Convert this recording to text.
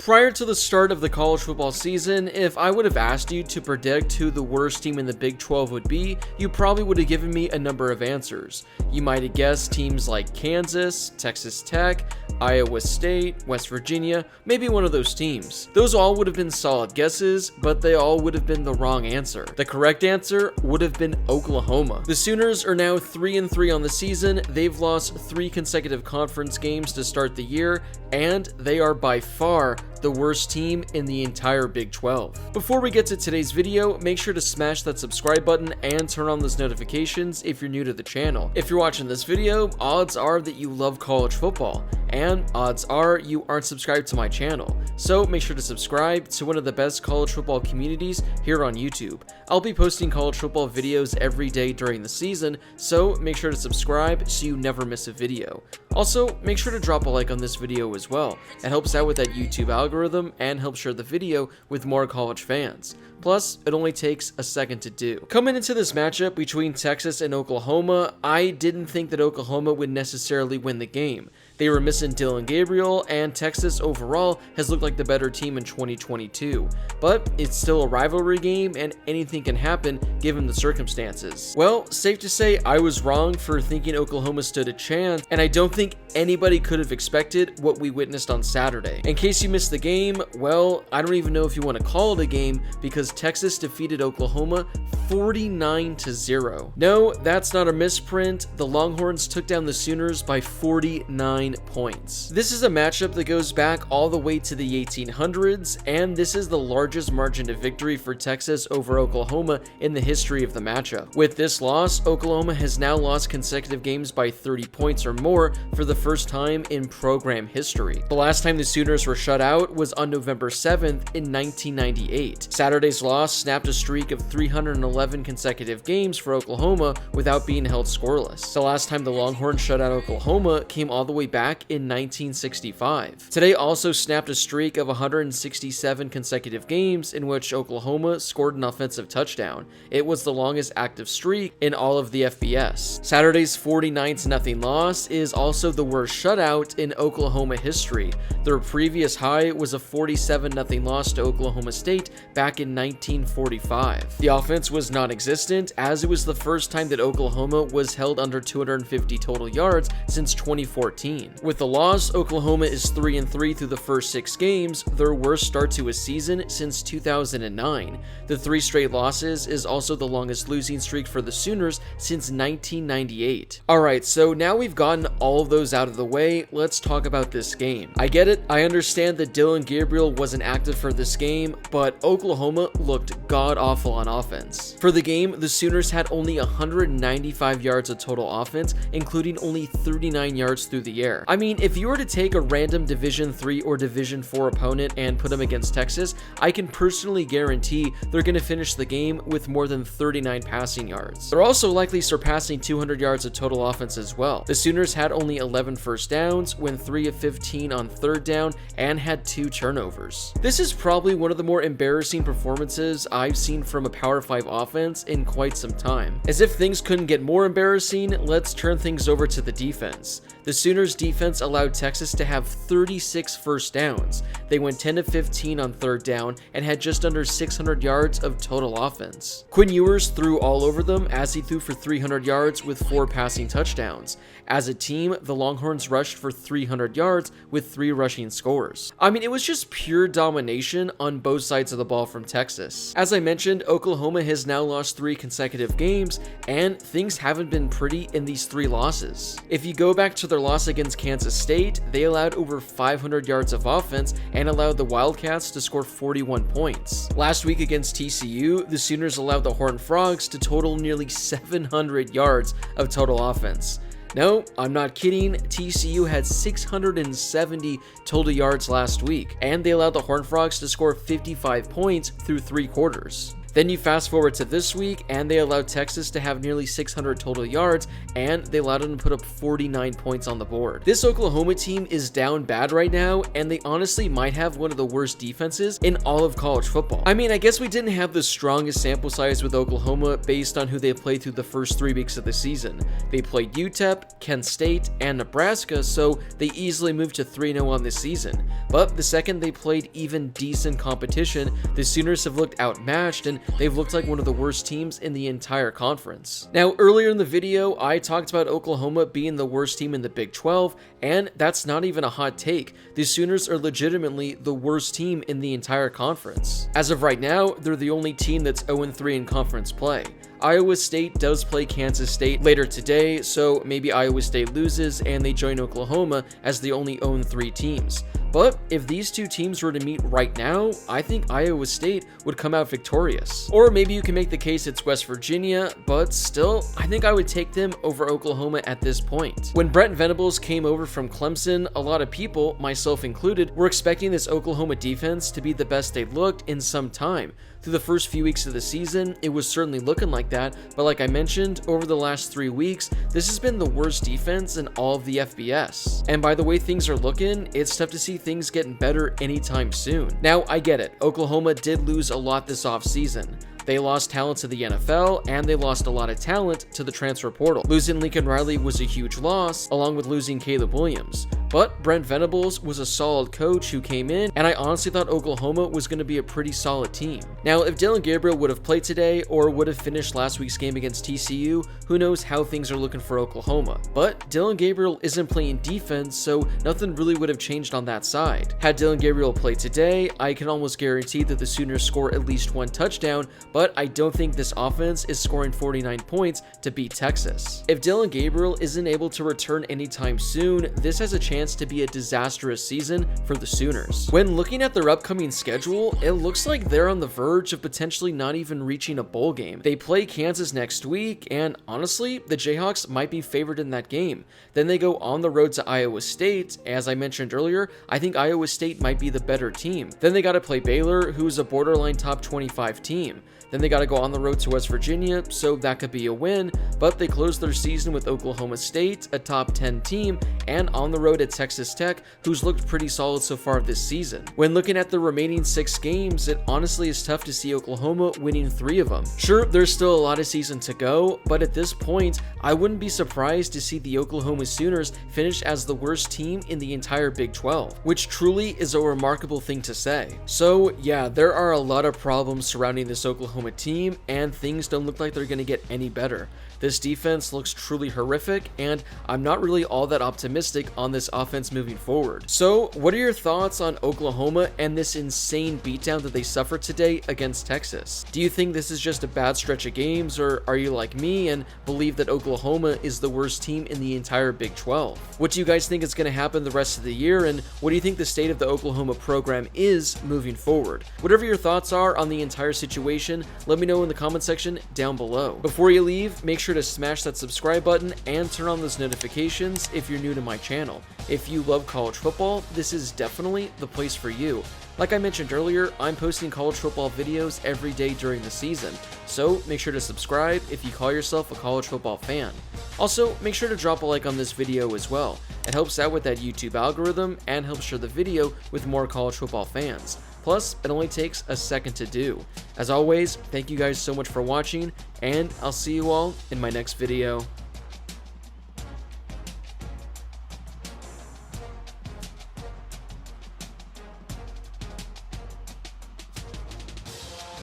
Prior to the start of the college football season, if I would have asked you to predict who the worst team in the Big 12 would be, you probably would have given me a number of answers. You might have guessed teams like Kansas, Texas Tech, Iowa State, West Virginia, maybe one of those teams. Those all would have been solid guesses, but they all would have been the wrong answer. The correct answer would have been Oklahoma. The Sooners are now 3-3 on the season. They've lost 3 consecutive conference games to start the year, and they are by far the worst team in the entire Big 12. Before we get to today's video, make sure to smash that subscribe button and turn on those notifications if you're new to the channel. If you're watching this video, odds are that you love college football, and odds are you aren't subscribed to my channel. So make sure to subscribe to one of the best college football communities here on YouTube. I'll be posting college football videos every day during the season, so make sure to subscribe so you never miss a video. Also, make sure to drop a like on this video as well. It helps out with that YouTube algorithm and helps share the video with more college fans. Plus, it only takes a second to do. Coming into this matchup between Texas and Oklahoma, I didn't think that Oklahoma would necessarily win the game. They were missing Dillon Gabriel, and Texas overall has looked like the better team in 2022. But it's still a rivalry game, and anything can happen given the circumstances. Well, safe to say I was wrong for thinking Oklahoma stood a chance, and I don't think anybody could have expected what we witnessed on Saturday. In case you missed the game, well, I don't even know if you want to call it a game because Texas defeated Oklahoma 49-0. No, that's not a misprint. The Longhorns took down the Sooners by 49 points. This is a matchup that goes back all the way to the 1800s, and this is the largest margin of victory for Texas over Oklahoma in the history of the matchup. With this loss, Oklahoma has now lost consecutive games by 30 points or more for the first time in program history. The last time the Sooners were shut out was on November 7th in 1998. Saturday's loss snapped a streak of 311 consecutive games for Oklahoma without being held scoreless. The last time the Longhorns shut out Oklahoma came all the way back in 1965. Today also snapped a streak of 167 consecutive games in which Oklahoma scored an offensive touchdown. It was the longest active streak in all of the FBS. Saturday's 49-0 loss is also the worst shutout in Oklahoma history. Their previous high was a 47-0 loss to Oklahoma State back in 1945. The offense was non-existent, as it was the first time that Oklahoma was held under 250 total yards since 2014. With the loss, Oklahoma is 3-3 through the first 6 games, their worst start to a season since 2009. The 3 straight losses is also the longest losing streak for the Sooners since 1998. Alright, so now we've gotten all of those out of the way, let's talk about this game. I get it, I understand that Dillon Gabriel wasn't active for this game, but Oklahoma looked god-awful on offense. For the game, the Sooners had only 195 yards of total offense, including only 39 yards through the air. I mean, if you were to take a random Division 3 or Division 4 opponent and put them against Texas, I can personally guarantee they're going to finish the game with more than 39 passing yards. They're also likely surpassing 200 yards of total offense as well. The Sooners had only 11 first downs, went 3 of 15 on third down, and had 2 turnovers. This is probably one of the more embarrassing performances I've seen from a Power 5 offense in quite some time. As if things couldn't get more embarrassing, let's turn things over to the defense. The Sooners defense allowed Texas to have 36 first downs. They went 10 of 15 on third down and had just under 600 yards of total offense. Quinn Ewers threw all over them as he threw for 300 yards with 4 passing touchdowns. As a team, the Longhorns rushed for 300 yards with 3 rushing scores. I mean, it was just pure domination on both sides of the ball from Texas. As I mentioned, Oklahoma has now lost 3 consecutive games, and things haven't been pretty in these 3 losses. If you go back to their loss against Kansas State, they allowed over 500 yards of offense and allowed the Wildcats to score 41 points. Last week against TCU, the Sooners allowed the Horned Frogs to total nearly 700 yards of total offense. No, I'm not kidding, TCU had 670 total yards last week, and they allowed the Horned Frogs to score 55 points through 3 quarters. Then you fast forward to this week, and they allowed Texas to have nearly 600 total yards, and they allowed them to put up 49 points on the board. This Oklahoma team is down bad right now, and they honestly might have one of the worst defenses in all of college football. I mean, I guess we didn't have the strongest sample size with Oklahoma based on who they played through the first 3 weeks of the season. They played UTEP, Kent State, and Nebraska, so they easily moved to 3-0 on this season. But the second they played even decent competition, the Sooners have looked outmatched, and they've looked like one of the worst teams in the entire conference. Now, earlier in the video, I talked about Oklahoma being the worst team in the Big 12, and that's not even a hot take. The Sooners are legitimately the worst team in the entire conference. As of right now, they're the only team that's 0-3 in conference play. Iowa State does play Kansas State later today, so maybe Iowa State loses and they join Oklahoma as the only 0-3 teams. But if these two teams were to meet right now, I think Iowa State would come out victorious. Or maybe you can make the case it's West Virginia, but still, I think I would take them over Oklahoma at this point. When Brent Venables came over from Clemson, a lot of people, myself included, were expecting this Oklahoma defense to be the best they'd looked in some time. Through the first few weeks of the season, it was certainly looking like that, but like I mentioned, over the last 3 weeks, this has been the worst defense in all of the FBS. And by the way things are looking, it's tough to see things getting better anytime soon. Now, I get it, Oklahoma did lose a lot this offseason. They lost talent to the NFL, and they lost a lot of talent to the transfer portal. Losing Lincoln Riley was a huge loss, along with losing Caleb Williams. But Brent Venables was a solid coach who came in, and I honestly thought Oklahoma was going to be a pretty solid team. Now, if Dillon Gabriel would have played today, or would have finished last week's game against TCU, who knows how things are looking for Oklahoma. But Dillon Gabriel isn't playing defense, so nothing really would have changed on that side. Had Dillon Gabriel played today, I can almost guarantee that the Sooners score at least 1 touchdown, but I don't think this offense is scoring 49 points to beat Texas. If Dillon Gabriel isn't able to return anytime soon, this has a chance to be a disastrous season for the Sooners. When looking at their upcoming schedule, it looks like they're on the verge of potentially not even reaching a bowl game. They play Kansas next week, and honestly, the Jayhawks might be favored in that game. Then they go on the road to Iowa State. As I mentioned earlier, I think Iowa State might be the better team. Then they got to play Baylor, who's a borderline top 25 team. Then they got to go on the road to West Virginia, so that could be a win, but they closed their season with Oklahoma State, a top 10 team, and on the road at Texas Tech, who's looked pretty solid so far this season. When looking at the remaining 6 games, it honestly is tough to see Oklahoma winning 3 of them. Sure, there's still a lot of season to go, but at this point, I wouldn't be surprised to see the Oklahoma Sooners finish as the worst team in the entire Big 12, which truly is a remarkable thing to say. So yeah, there are a lot of problems surrounding this Oklahoma team, and things don't look like they're going to get any better. This defense looks truly horrific, and I'm not really all that optimistic on this offense moving forward. So, what are your thoughts on Oklahoma and this insane beatdown that they suffered today against Texas? Do you think this is just a bad stretch of games, or are you like me and believe that Oklahoma is the worst team in the entire Big 12? What do you guys think is going to happen the rest of the year, and what do you think the state of the Oklahoma program is moving forward? Whatever your thoughts are on the entire situation, let me know in the comment section down below. Before you leave, make sure to smash that subscribe button and turn on those notifications if you're new to my channel. If you love college football, this is definitely the place for you. Like I mentioned earlier, I'm posting college football videos every day during the season, so make sure to subscribe if you call yourself a college football fan. Also, make sure to drop a like on this video as well. It helps out with that YouTube algorithm and helps share the video with more college football fans. Plus, it only takes a second to do. As always, thank you guys so much for watching, and I'll see you all in my next video.